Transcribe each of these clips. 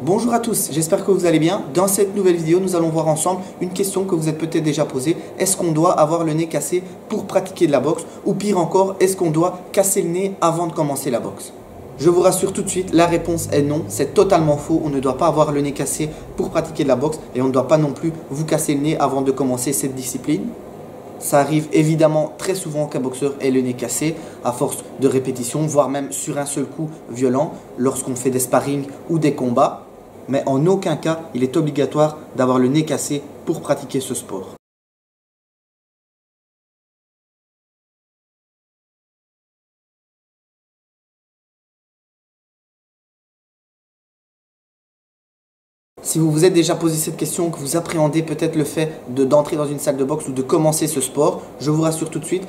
Bonjour à tous, j'espère que vous allez bien. Dans cette nouvelle vidéo, nous allons voir ensemble une question que vous êtes peut-être déjà posée. Est-ce qu'on doit avoir le nez cassé pour pratiquer de la boxe? Ou pire encore, est-ce qu'on doit casser le nez avant de commencer la boxe? Je vous rassure tout de suite, la réponse est non, c'est totalement faux. On ne doit pas avoir le nez cassé pour pratiquer de la boxe et on ne doit pas non plus vous casser le nez avant de commencer cette discipline. Ça arrive évidemment très souvent qu'un boxeur ait le nez cassé à force de répétitions, voire même sur un seul coup violent lorsqu'on fait des sparring ou des combats. Mais en aucun cas, il est obligatoire d'avoir le nez cassé pour pratiquer ce sport. Si vous vous êtes déjà posé cette question, que vous appréhendez peut-être le fait d'entrer dans une salle de boxe ou de commencer ce sport, je vous rassure tout de suite,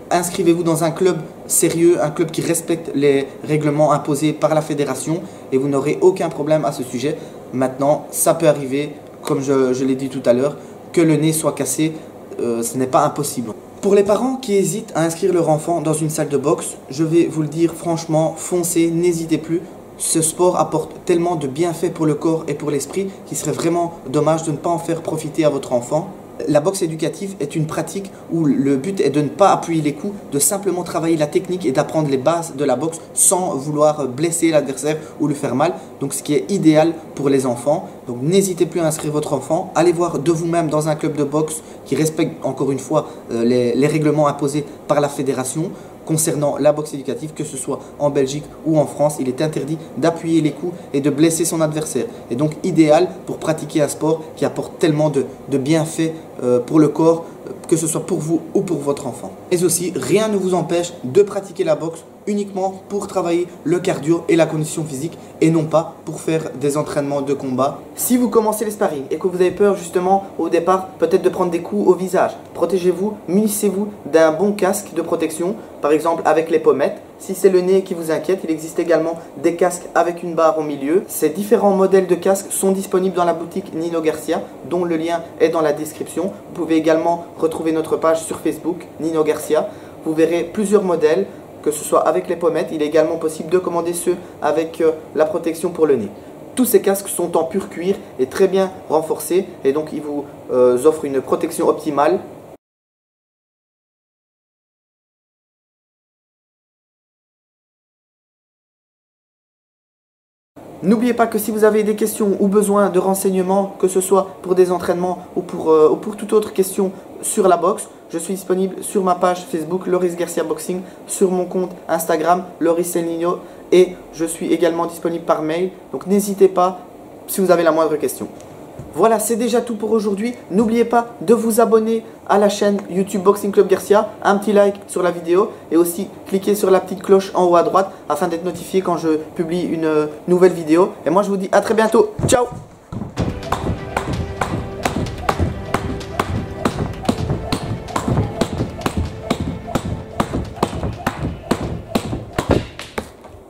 inscrivez-vous dans un club sérieux, un club qui respecte les règlements imposés par la fédération et vous n'aurez aucun problème à ce sujet. Maintenant, ça peut arriver, comme je l'ai dit tout à l'heure, que le nez soit cassé, ce n'est pas impossible. Pour les parents qui hésitent à inscrire leur enfant dans une salle de boxe, je vais vous le dire franchement, foncez, n'hésitez plus. Ce sport apporte tellement de bienfaits pour le corps et pour l'esprit qu'il serait vraiment dommage de ne pas en faire profiter à votre enfant. La boxe éducative est une pratique où le but est de ne pas appuyer les coups, de simplement travailler la technique et d'apprendre les bases de la boxe sans vouloir blesser l'adversaire ou lui faire mal. Donc ce qui est idéal pour les enfants. Donc n'hésitez plus à inscrire votre enfant. Allez voir de vous-même dans un club de boxe qui respecte encore une fois les règlements imposés par la fédération. Concernant la boxe éducative, que ce soit en Belgique ou en France, il est interdit d'appuyer les coups et de blesser son adversaire. Et donc idéal pour pratiquer un sport qui apporte tellement de bienfaits pour le corps, que ce soit pour vous ou pour votre enfant. Et aussi, rien ne vous empêche de pratiquer la boxe uniquement pour travailler le cardio et la condition physique et non pas pour faire des entraînements de combat. Si vous commencez les sparring et que vous avez peur justement au départ peut-être de prendre des coups au visage, protégez-vous, munissez-vous d'un bon casque de protection, par exemple avec les pommettes. Si c'est le nez qui vous inquiète, il existe également des casques avec une barre au milieu. Ces différents modèles de casques sont disponibles dans la boutique Nino Garcia, dont le lien est dans la description. Vous pouvez également retrouver notre page sur Facebook, Nino Garcia. Vous verrez plusieurs modèles, que ce soit avec les pommettes. Il est également possible de commander ceux avec la protection pour le nez. Tous ces casques sont en pur cuir et très bien renforcés et donc ils vous offrent une protection optimale. N'oubliez pas que si vous avez des questions ou besoin de renseignements, que ce soit pour des entraînements ou pour toute autre question sur la boxe, je suis disponible sur ma page Facebook Loris Garcia Boxing, sur mon compte Instagram Loris El Nino et je suis également disponible par mail. Donc n'hésitez pas si vous avez la moindre question. Voilà, c'est déjà tout pour aujourd'hui. N'oubliez pas de vous abonner à la chaîne YouTube Boxing Club Garcia, un petit like sur la vidéo et aussi cliquez sur la petite cloche en haut à droite afin d'être notifié quand je publie une nouvelle vidéo. Et moi je vous dis à très bientôt. Ciao!